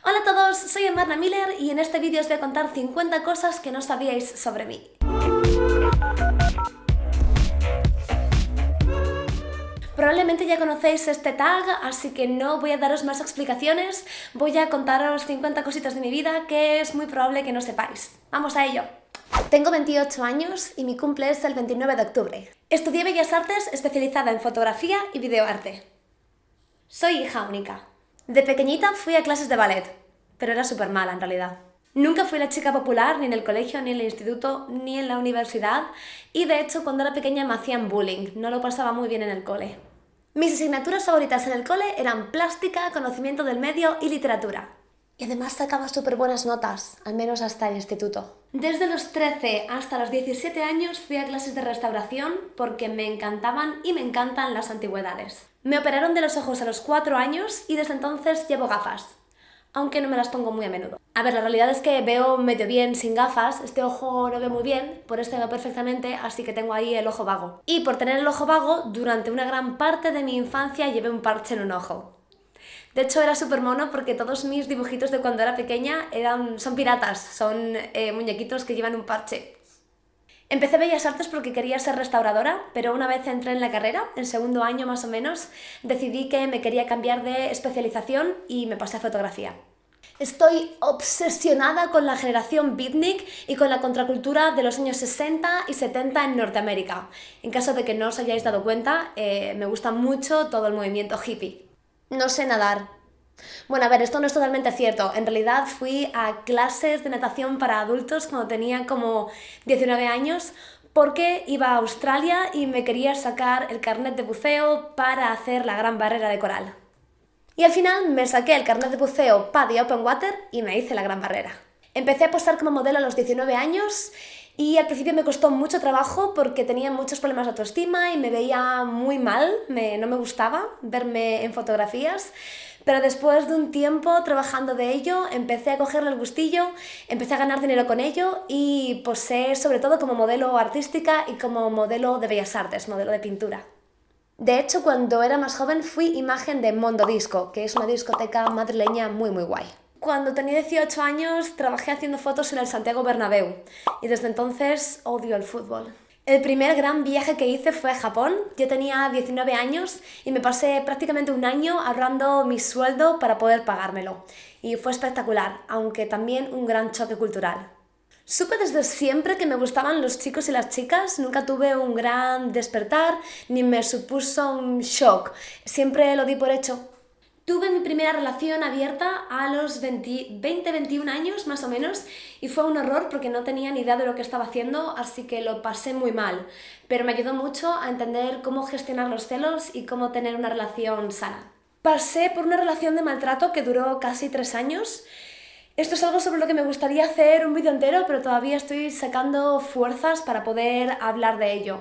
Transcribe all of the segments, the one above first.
Hola a todos, soy Marna Miller y en este vídeo os voy a contar 50 cosas que no sabíais sobre mí. Probablemente ya conocéis este tag, así que no voy a daros más explicaciones, voy a contaros 50 cositas de mi vida que es muy probable que no sepáis. ¡Vamos a ello! Tengo 28 años y mi cumple es el 29 de octubre. Estudié Bellas Artes especializada en fotografía y videoarte. Soy hija única. De pequeñita fui a clases de ballet, pero era súper mala en realidad. Nunca fui la chica popular ni en el colegio, ni en el instituto, ni en la universidad, y de hecho cuando era pequeña me hacían bullying, no lo pasaba muy bien en el cole. Mis asignaturas favoritas en el cole eran plástica, conocimiento del medio y literatura. Y además sacaba súper buenas notas, al menos hasta el instituto. Desde los 13 hasta los 17 años fui a clases de restauración porque me encantaban y me encantan las antigüedades. Me operaron de los ojos a los 4 años y desde entonces llevo gafas, aunque no me las pongo muy a menudo. A ver, la realidad es que veo medio bien sin gafas, este ojo no ve muy bien, por este veo perfectamente, así que tengo ahí el ojo vago. Y por tener el ojo vago, durante una gran parte de mi infancia llevé un parche en un ojo. De hecho era súper mono porque todos mis dibujitos de cuando era pequeña son piratas, son muñequitos que llevan un parche. Empecé Bellas Artes porque quería ser restauradora, pero una vez entré en la carrera, en segundo año más o menos, decidí que me quería cambiar de especialización y me pasé a fotografía. Estoy obsesionada con la generación beatnik y con la contracultura de los años 60 y 70 en Norteamérica. En caso de que no os hayáis dado cuenta, me gusta mucho todo el movimiento hippie. No sé nadar. Bueno, a ver, esto no es totalmente cierto. En realidad fui a clases de natación para adultos cuando tenía como 19 años porque iba a Australia y me quería sacar el carnet de buceo para hacer la Gran Barrera de Coral. Y al final me saqué el carnet de buceo PADI Open Water y me hice la Gran Barrera. Empecé a posar como modelo a los 19 años y al principio me costó mucho trabajo porque tenía muchos problemas de autoestima y me veía muy mal, no me gustaba verme en fotografías. Pero después de un tiempo trabajando de ello, empecé a cogerle el gustillo, empecé a ganar dinero con ello y posé sobre todo como modelo artística y como modelo de bellas artes, modelo de pintura. De hecho, cuando era más joven fui imagen de Mondo Disco, que es una discoteca madrileña muy guay. Cuando tenía 18 años trabajé haciendo fotos en el Santiago Bernabéu y desde entonces odio el fútbol. El primer gran viaje que hice fue a Japón. Yo tenía 19 años y me pasé prácticamente un año ahorrando mi sueldo para poder pagármelo. Y fue espectacular, aunque también un gran choque cultural. Supe desde siempre que me gustaban los chicos y las chicas, nunca tuve un gran despertar ni me supuso un shock, siempre lo di por hecho. Tuve mi primera relación abierta a los 20-21 años más o menos y fue un horror porque no tenía ni idea de lo que estaba haciendo, así que lo pasé muy mal, pero me ayudó mucho a entender cómo gestionar los celos y cómo tener una relación sana. Pasé por una relación de maltrato que duró casi 3 años. Esto es algo sobre lo que me gustaría hacer un vídeo entero, pero todavía estoy sacando fuerzas para poder hablar de ello.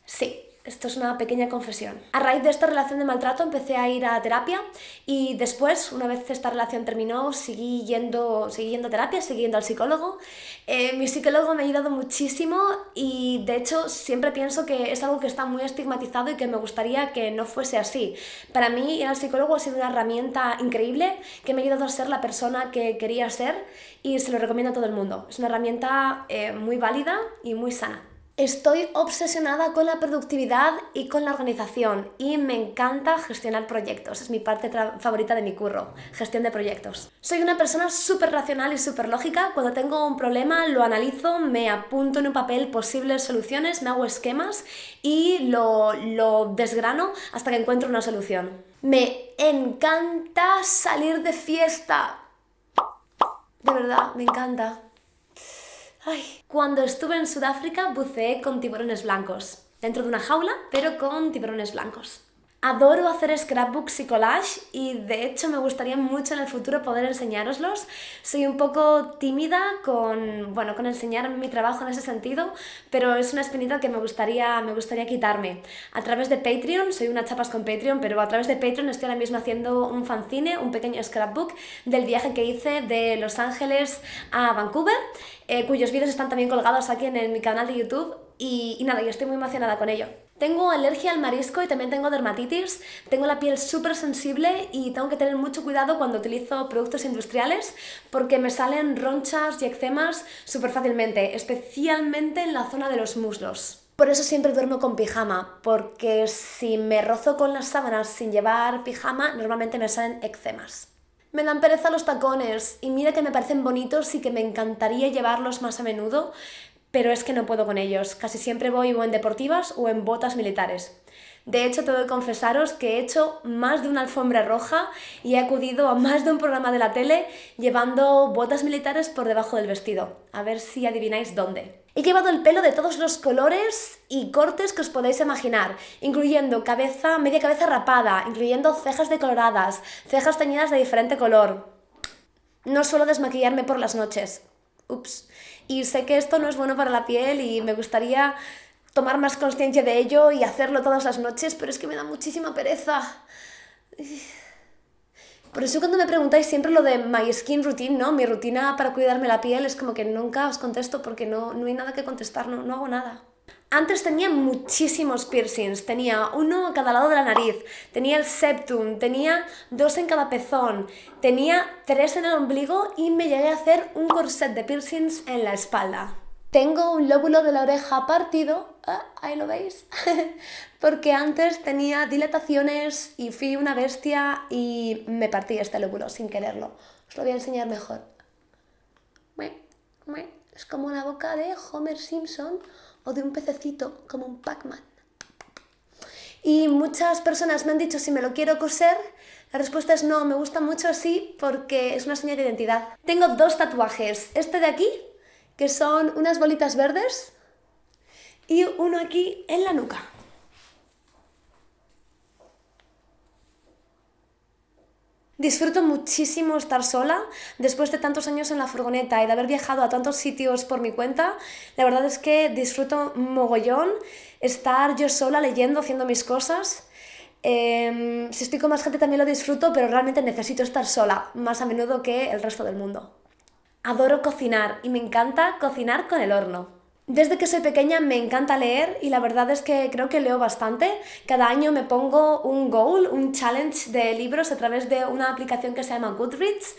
Sí. Esto es una pequeña confesión. A raíz de esta relación de maltrato empecé a ir a terapia y después, una vez esta relación terminó, seguí yendo a terapia, seguí yendo al psicólogo. Mi psicólogo me ha ayudado muchísimo y de hecho siempre pienso que es algo que está muy estigmatizado y que me gustaría que no fuese así. Para mí ir al psicólogo ha sido una herramienta increíble que me ha ayudado a ser la persona que quería ser y se lo recomiendo a todo el mundo. Es una herramienta muy válida y muy sana. Estoy obsesionada con la productividad y con la organización y me encanta gestionar proyectos, es mi parte favorita de mi curro, gestión de proyectos. Soy una persona súper racional y súper lógica, cuando tengo un problema lo analizo, me apunto en un papel posibles soluciones, me hago esquemas y lo desgrano hasta que encuentro una solución. Me encanta salir de fiesta, de verdad, me encanta. Cuando estuve en Sudáfrica buceé con tiburones blancos, dentro de una jaula, pero con tiburones blancos. Adoro hacer scrapbooks y collage y de hecho me gustaría mucho en el futuro poder enseñároslos. Soy un poco tímida con enseñar mi trabajo en ese sentido, pero es una espinita que me gustaría quitarme. A través de Patreon, soy una chapas con Patreon, pero a través de Patreon estoy ahora mismo haciendo un fanzine, un pequeño scrapbook del viaje que hice de Los Ángeles a Vancouver, cuyos vídeos están también colgados aquí en mi canal de YouTube y nada, yo estoy muy emocionada con ello. Tengo alergia al marisco y también tengo dermatitis, tengo la piel súper sensible y tengo que tener mucho cuidado cuando utilizo productos industriales porque me salen ronchas y eczemas súper fácilmente, especialmente en la zona de los muslos. Por eso siempre duermo con pijama, porque si me rozo con las sábanas sin llevar pijama, normalmente me salen eczemas. Me dan pereza los tacones y mira que me parecen bonitos y que me encantaría llevarlos más a menudo, pero es que no puedo con ellos. Casi siempre voy o en deportivas o en botas militares. De hecho, tengo que confesaros que he hecho más de una alfombra roja y he acudido a más de un programa de la tele llevando botas militares por debajo del vestido. A ver si adivináis dónde. He llevado el pelo de todos los colores y cortes que os podéis imaginar, incluyendo media cabeza rapada, incluyendo cejas decoloradas, cejas teñidas de diferente color. No suelo desmaquillarme por las noches. Ups. Y sé que esto no es bueno para la piel y me gustaría tomar más conciencia de ello y hacerlo todas las noches, pero es que me da muchísima pereza. Por eso cuando me preguntáis siempre lo de my skin routine, ¿no? Mi rutina para cuidarme la piel, es como que nunca os contesto porque no hay nada que contestar, no hago nada. Antes tenía muchísimos piercings, tenía uno a cada lado de la nariz, tenía el septum, tenía 2 en cada pezón, tenía 3 en el ombligo y me llegué a hacer un corset de piercings en la espalda. Tengo un lóbulo de la oreja partido, ahí lo veis, porque antes tenía dilataciones y fui una bestia y me partí este lóbulo sin quererlo. Os lo voy a enseñar mejor. Es como la boca de Homer Simpson o de un pececito, como un Pac-Man. Y muchas personas me han dicho si me lo quiero coser. La respuesta es no, me gusta mucho así porque es una señal de identidad. Tengo 2 tatuajes, este de aquí, que son unas bolitas verdes, y uno aquí en la nuca. Disfruto muchísimo estar sola, después de tantos años en la furgoneta y de haber viajado a tantos sitios por mi cuenta. La verdad es que disfruto mogollón estar yo sola leyendo, haciendo mis cosas. Si estoy con más gente también lo disfruto, pero realmente necesito estar sola, más a menudo que el resto del mundo. Adoro cocinar y me encanta cocinar con el horno. Desde que soy pequeña me encanta leer y la verdad es que creo que leo bastante. Cada año me pongo un goal, un challenge de libros a través de una aplicación que se llama Goodreads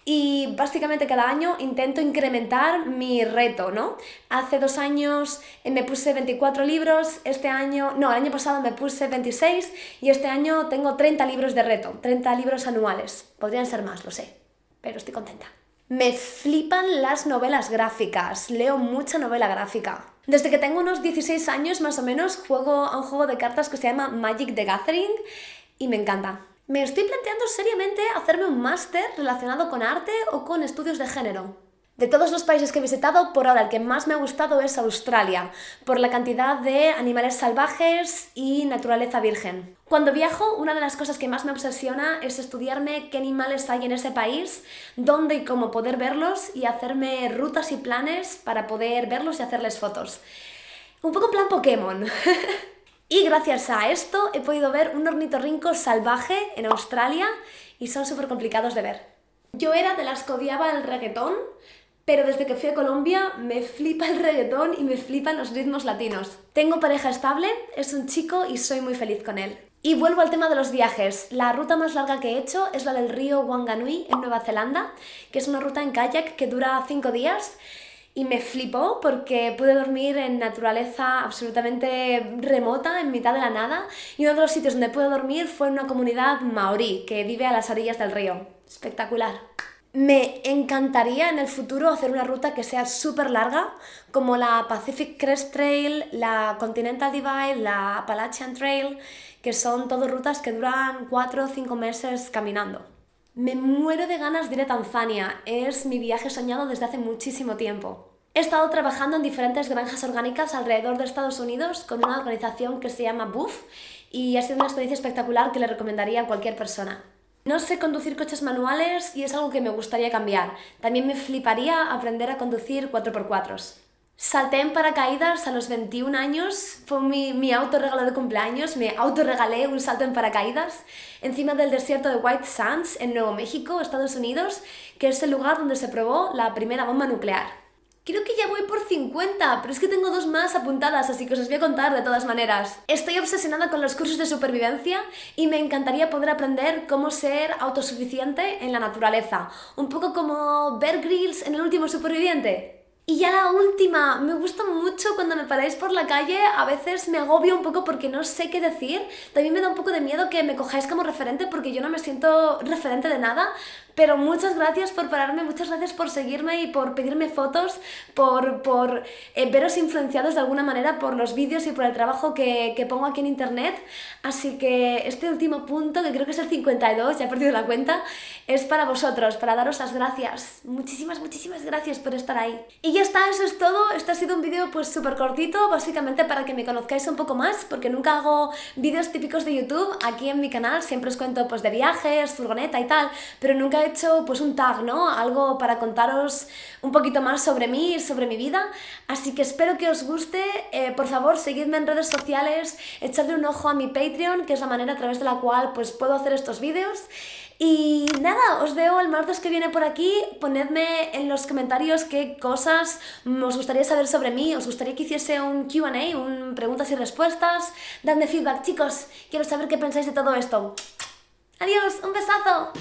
y básicamente cada año intento incrementar mi reto, ¿no? Hace 2 años me puse 24 libros, el año pasado me puse 26 y este año tengo 30 libros de reto, 30 libros anuales. Podrían ser más, lo sé, pero estoy contenta. Me flipan las novelas gráficas, leo mucha novela gráfica. Desde que tengo unos 16 años más o menos juego a un juego de cartas que se llama Magic the Gathering y me encanta. Me estoy planteando seriamente hacerme un máster relacionado con arte o con estudios de género. De todos los países que he visitado, por ahora el que más me ha gustado es Australia, por la cantidad de animales salvajes y naturaleza virgen. Cuando viajo, una de las cosas que más me obsesiona es estudiarme qué animales hay en ese país, dónde y cómo poder verlos y hacerme rutas y planes para poder verlos y hacerles fotos. Un poco en plan Pokémon. Y gracias a esto he podido ver un ornitorrinco salvaje en Australia y son súper complicados de ver. Yo era de las que odiaba el reggaetón, pero desde que fui a Colombia me flipa el reggaetón y me flipan los ritmos latinos. Tengo pareja estable, es un chico y soy muy feliz con él. Y vuelvo al tema de los viajes. La ruta más larga que he hecho es la del río Wanganui en Nueva Zelanda, que es una ruta en kayak que dura 5 días y me flipó porque pude dormir en naturaleza absolutamente remota, en mitad de la nada, y uno de los sitios donde pude dormir fue en una comunidad maorí que vive a las orillas del río. Espectacular. Me encantaría en el futuro hacer una ruta que sea súper larga, como la Pacific Crest Trail, la Continental Divide, la Appalachian Trail, que son todas rutas que duran 4 o 5 meses caminando. Me muero de ganas de ir a Tanzania, es mi viaje soñado desde hace muchísimo tiempo. He estado trabajando en diferentes granjas orgánicas alrededor de Estados Unidos con una organización que se llama Boof y ha sido una experiencia espectacular que le recomendaría a cualquier persona. No sé conducir coches manuales y es algo que me gustaría cambiar. También me fliparía aprender a conducir 4x4. Salté en paracaídas a los 21 años, fue mi autorregalo de cumpleaños, me autorregalé un salto en paracaídas encima del desierto de White Sands en Nuevo México, Estados Unidos, que es el lugar donde se probó la primera bomba nuclear. Creo que ya voy por 50, pero es que tengo 2 más apuntadas, así que os las voy a contar de todas maneras. Estoy obsesionada con los cursos de supervivencia y me encantaría poder aprender cómo ser autosuficiente en la naturaleza. Un poco como Bear Grylls en El último superviviente. Y ya la última, me gusta mucho cuando me paráis por la calle, a veces me agobio un poco porque no sé qué decir, también me da un poco de miedo que me cojáis como referente porque yo no me siento referente de nada, pero muchas gracias por pararme, muchas gracias por seguirme y por pedirme fotos, por veros influenciados de alguna manera por los vídeos y por el trabajo que pongo aquí en internet, así que este último punto, que creo que es el 52, ya he perdido la cuenta, es para vosotros, para daros las gracias. Muchísimas gracias por estar ahí. Y ya está, eso es todo. Este ha sido un vídeo pues súper cortito, básicamente para que me conozcáis un poco más, porque nunca hago vídeos típicos de YouTube aquí en mi canal, siempre os cuento pues de viajes, furgoneta y tal, pero nunca he hecho pues un tag, ¿no? Algo para contaros un poquito más sobre mí y sobre mi vida, así que espero que os guste. Por favor, seguidme en redes sociales, echadle un ojo a mi Patreon, que es la manera a través de la cual pues puedo hacer estos vídeos. Y nada, os veo el martes que viene por aquí. Ponedme en los comentarios qué cosas os gustaría saber sobre mí. ¿Os gustaría que hiciese un Q&A, un preguntas y respuestas? Dadme feedback, chicos. Quiero saber qué pensáis de todo esto. Adiós, un besazo.